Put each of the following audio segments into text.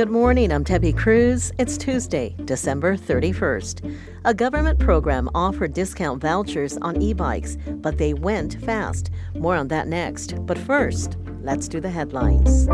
Good morning, I'm Debbie Cruz. It's Tuesday, December 31st. A government program offered discount vouchers on e-bikes, but they went fast. More on that next. But first, let's do the headlines.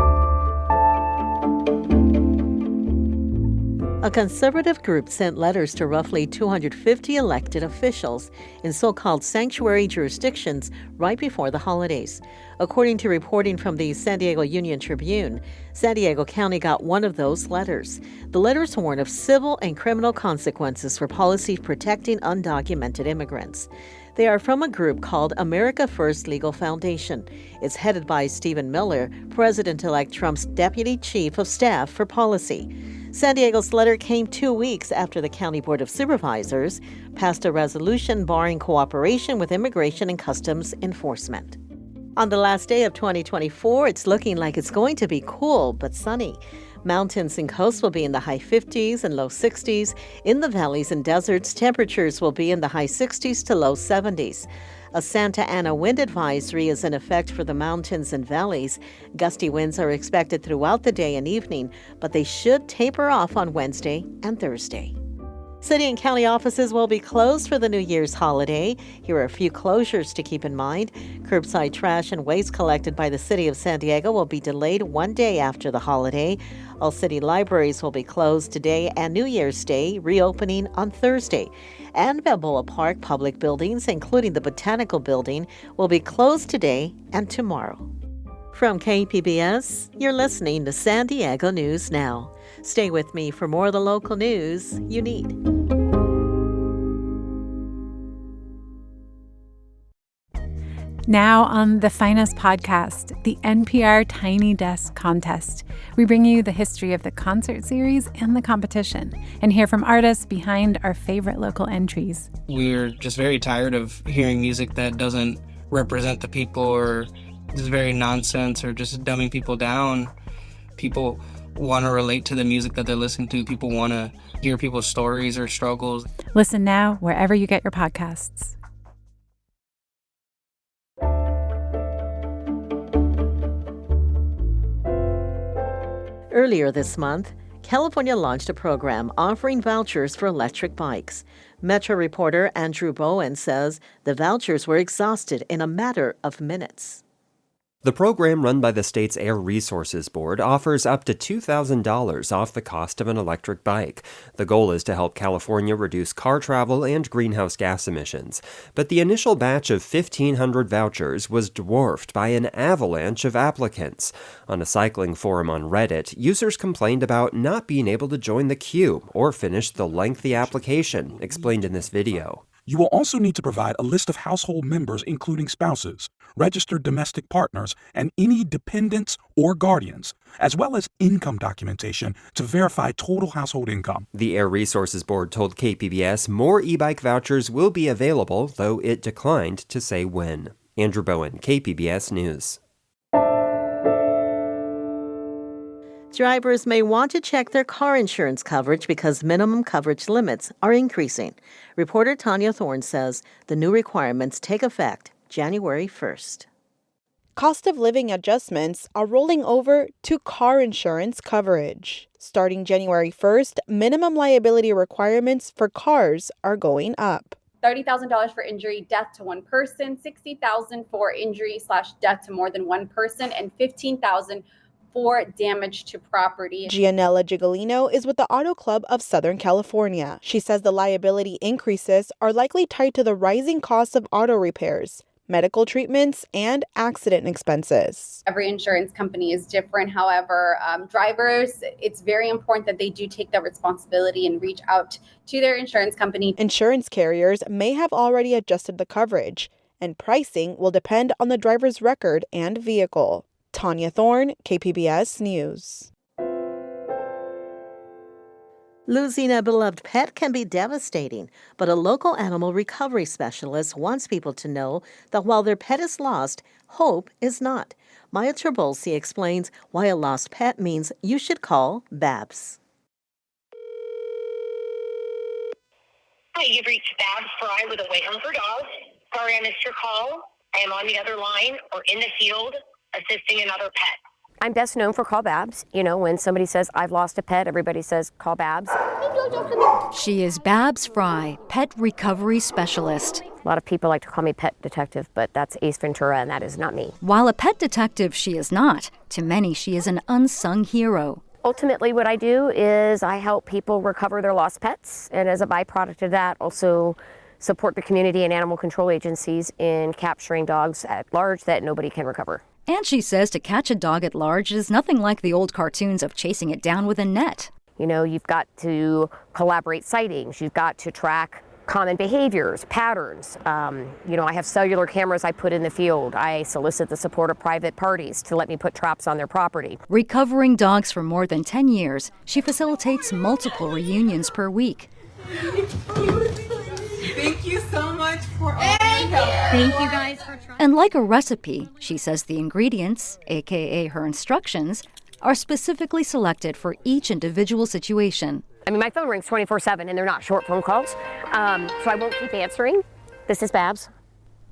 A conservative group sent letters to roughly 250 elected officials in so-called sanctuary jurisdictions right before the holidays. According to reporting from the San Diego Union Tribune, San Diego County got one of those letters. The letters warn of civil and criminal consequences for policies protecting undocumented immigrants. They are from a group called America First Legal Foundation. It's headed by Stephen Miller, President-elect Trump's Deputy Chief of Staff for Policy. San Diego's letter came 2 weeks after the County Board of Supervisors passed a resolution barring cooperation with Immigration and Customs Enforcement. On the last day of 2024, it's looking like it's going to be cool but sunny. Mountains and coasts will be in the high 50s and low 60s. In the valleys and deserts, temperatures will be in the high 60s to low 70s. A Santa Ana wind advisory is in effect for the mountains and valleys. Gusty winds are expected throughout the day and evening, but they should taper off on Wednesday and Thursday. City and county offices will be closed for the New Year's holiday. Here are a few closures to keep in mind. Curbside trash and waste collected by the City of San Diego will be delayed one day after the holiday. All city libraries will be closed today and New Year's Day, reopening on Thursday. And Balboa Park public buildings, including the Botanical Building, will be closed today and tomorrow. From KPBS, you're listening to San Diego News Now. Stay with me for more of the local news you need. Now on the finest podcast, the NPR Tiny Desk Contest. We bring you the history of the concert series and the competition and hear from artists behind our favorite local entries. We're just very tired of hearing music that doesn't represent the people or is very nonsense or just dumbing people down. People want to relate to the music that they're listening to. People want to hear people's stories or struggles. Listen now wherever you get your podcasts. Earlier this month, California launched a program offering vouchers for electric bikes. Metro reporter Andrew Bowen says the vouchers were exhausted in a matter of minutes. The program run by the state's Air Resources Board offers up to $2,000 off the cost of an electric bike. The goal is to help California reduce car travel and greenhouse gas emissions. But the initial batch of 1,500 vouchers was dwarfed by an avalanche of applicants. On a cycling forum on Reddit, users complained about not being able to join the queue or finish the lengthy application, explained in this video. You will also need to provide a list of household members, including spouses, registered domestic partners, and any dependents or guardians, as well as income documentation to verify total household income. The Air Resources Board told KPBS more e-bike vouchers will be available, though it declined to say when. Andrew Bowen, KPBS News. Drivers may want to check their car insurance coverage because minimum coverage limits are increasing. Reporter Tanya Thorne says the new requirements take effect January 1st. Cost of living adjustments are rolling over to car insurance coverage. Starting January 1st, minimum liability requirements for cars are going up. $30,000 for injury, death to one person, $60,000 for injury/death to more than one person, and $15,000 for damage to property. Gianella Gigolino is with the Auto Club of Southern California. She says the liability increases are likely tied to the rising costs of auto repairs, medical treatments, and accident expenses. Every insurance company is different. However, drivers, it's very important that they do take that responsibility and reach out to their insurance company. Insurance carriers may have already adjusted the coverage, and pricing will depend on the driver's record and vehicle. Tanya Thorne, KPBS News. Losing a beloved pet can be devastating, but a local animal recovery specialist wants people to know that while their pet is lost, hope is not. Maya Trabolsi explains why a lost pet means you should call Babs. Hi, you've reached Babs Fry with a Way Home for Dogs. Sorry I missed your call. I am on the other line or in the field assisting another pet. I'm best known for Call Babs. You know, when somebody says, I've lost a pet, everybody says, call Babs. She is Babs Fry, pet recovery specialist. A lot of people like to call me pet detective, but that's Ace Ventura, and that is not me. While a pet detective she is not, to many she is an unsung hero. Ultimately, what I do is I help people recover their lost pets, and as a byproduct of that, also support the community and animal control agencies in capturing dogs at large that nobody can recover. And she says to catch a dog at large is nothing like the old cartoons of chasing it down with a net. You know, you've got to collaborate sightings, you've got to track common behaviors, patterns. You know, I have cellular cameras I put in the field. I solicit the support of private parties to let me put traps on their property. Recovering dogs for more than 10 years, she facilitates multiple reunions per week. Thank you so much for all your help. Thank you guys for trying. And like a recipe, she says the ingredients, aka her instructions, are specifically selected for each individual situation. I mean, my phone rings 24/7 and they're not short phone calls, so I won't keep answering. This is Babs.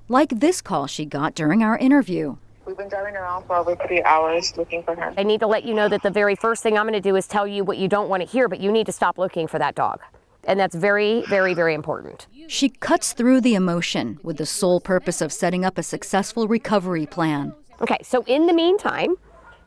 Like this call she got during our interview. We've been driving around for over 3 hours looking for her. I need to let you know that the very first thing I'm going to do is tell you what you don't want to hear, but you need to stop looking for that dog. And that's very, very, very important. She cuts through the emotion with the sole purpose of setting up a successful recovery plan. Okay, so in the meantime,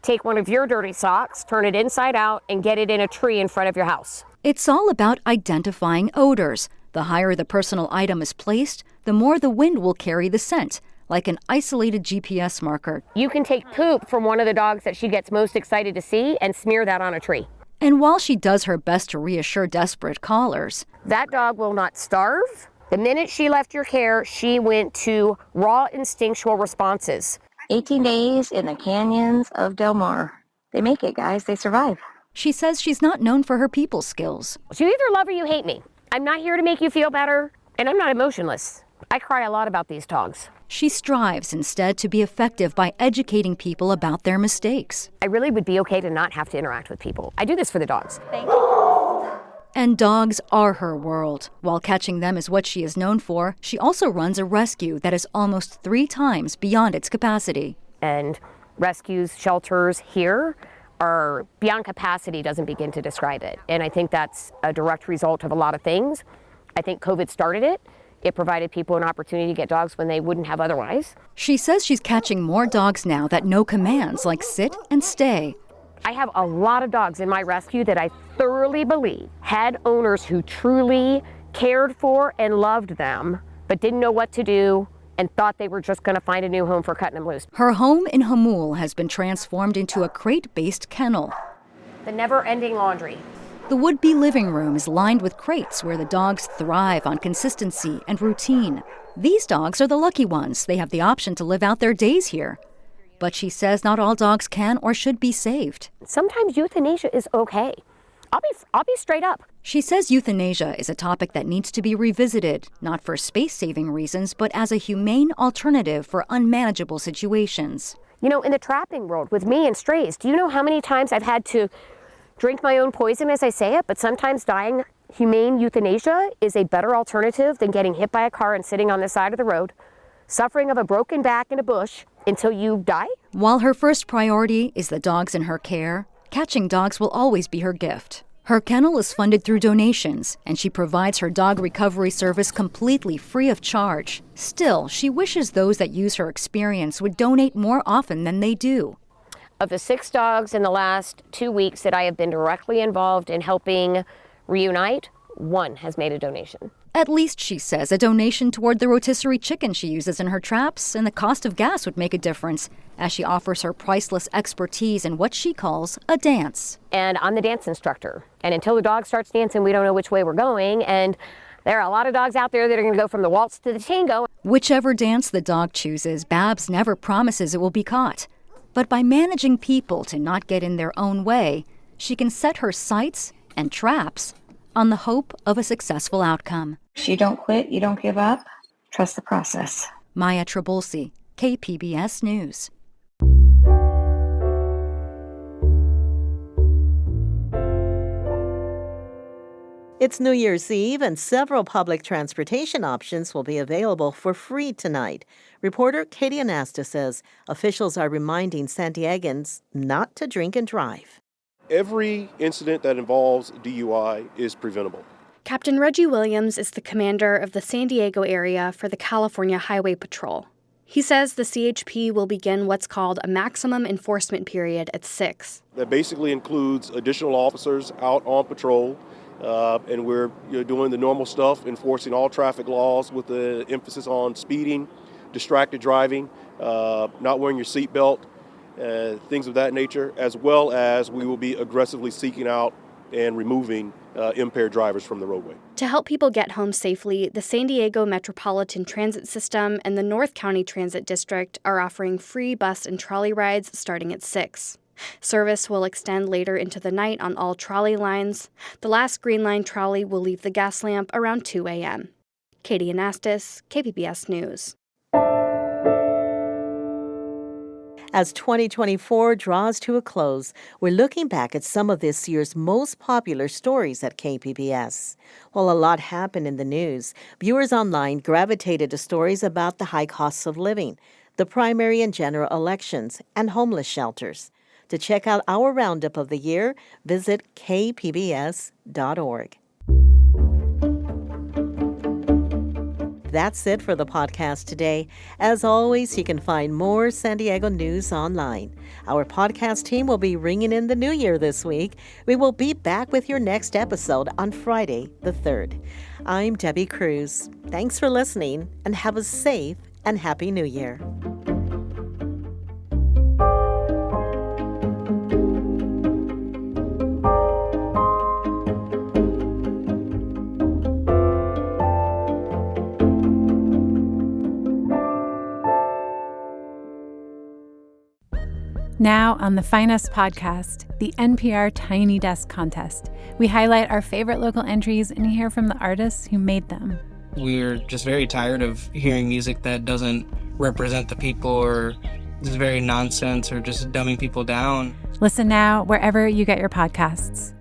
take one of your dirty socks, turn it inside out, and get it in a tree in front of your house. It's all about identifying odors. The higher the personal item is placed, the more the wind will carry the scent, like an isolated GPS marker. You can take poop from one of the dogs that she gets most excited to see and smear that on a tree. And while she does her best to reassure desperate callers, that dog will not starve. The minute she left your care, she went to raw instinctual responses. 18 days in the canyons of Del Mar. They make it, guys. They survive. She says she's not known for her people skills. You either love or you hate me. I'm not here to make you feel better, and I'm not emotionless. I cry a lot about these dogs. She strives instead to be effective by educating people about their mistakes. I really would be okay to not have to interact with people. I do this for the dogs. Thank you. And dogs are her world. While catching them is what she is known for, she also runs a rescue that is almost 3 times beyond its capacity. And rescues, shelters here are beyond capacity doesn't begin to describe it. And I think that's a direct result of a lot of things. I think COVID started it. It provided people an opportunity to get dogs when they wouldn't have otherwise. She says she's catching more dogs now that know commands like sit and stay. I have a lot of dogs in my rescue that I thoroughly believe had owners who truly cared for and loved them, but didn't know what to do and thought they were just going to find a new home for cutting them loose. Her home in Hamul has been transformed into a crate-based kennel. The never-ending laundry. The would-be living room is lined with crates where the dogs thrive on consistency and routine. These dogs are the lucky ones. They have the option to live out their days here. But she says not all dogs can or should be saved. Sometimes euthanasia is okay. I'll be straight up. She says euthanasia is a topic that needs to be revisited, not for space-saving reasons, but as a humane alternative for unmanageable situations. You know, in the trapping world, with me and strays, do you know how many times I've had to drink my own poison as I say it? But sometimes dying humane euthanasia is a better alternative than getting hit by a car and sitting on the side of the road, suffering of a broken back in a bush until you die. While her first priority is the dogs in her care, catching dogs will always be her gift. Her kennel is funded through donations, and she provides her dog recovery service completely free of charge. Still, she wishes those that use her experience would donate more often than they do. Of the 6 dogs in the last 2 weeks that I have been directly involved in helping reunite, 1 has made a donation. At least, she says, a donation toward the rotisserie chicken she uses in her traps and the cost of gas would make a difference, as she offers her priceless expertise in what she calls a dance. And I'm the dance instructor. And until the dog starts dancing, we don't know which way we're going. And there are a lot of dogs out there that are going to go from the waltz to the tango. Whichever dance the dog chooses, Babs never promises it will be caught. But by managing people to not get in their own way, she can set her sights and traps on the hope of a successful outcome. You don't quit, you don't give up. Trust the process. Maya Trabulsi, KPBS News. It's New Year's Eve, and several public transportation options will be available for free tonight. Reporter Katie Anasta says officials are reminding San Diegans not to drink and drive. Every incident that involves DUI is preventable. Captain Reggie Williams is the commander of the San Diego area for the California Highway Patrol. He says the CHP will begin what's called a maximum enforcement period at 6. That basically includes additional officers out on patrol, and we're doing the normal stuff, enforcing all traffic laws with the emphasis on speeding, distracted driving, not wearing your seatbelt, things of that nature, as well as we will be aggressively seeking out and removing impaired drivers from the roadway. To help people get home safely, the San Diego Metropolitan Transit System and the North County Transit District are offering free bus and trolley rides starting at 6. Service will extend later into the night on all trolley lines. The last Green Line trolley will leave the gas lamp around 2 a.m. Katie Anastas, KPBS News. As 2024 draws to a close, we're looking back at some of this year's most popular stories at KPBS. While a lot happened in the news, viewers online gravitated to stories about the high costs of living, the primary and general elections, and homeless shelters. To check out our roundup of the year, visit kpbs.org. That's it for the podcast today. As always, you can find more San Diego news online. Our podcast team will be ringing in the new year this week. We will be back with your next episode on Friday, the 3rd. I'm Debbie Cruz. Thanks for listening, and have a safe and happy new year. Now on the Finest podcast, the NPR Tiny Desk Contest, we highlight our favorite local entries and hear from the artists who made them. We're just very tired of hearing music that doesn't represent the people or is very nonsense or just dumbing people down. Listen now wherever you get your podcasts.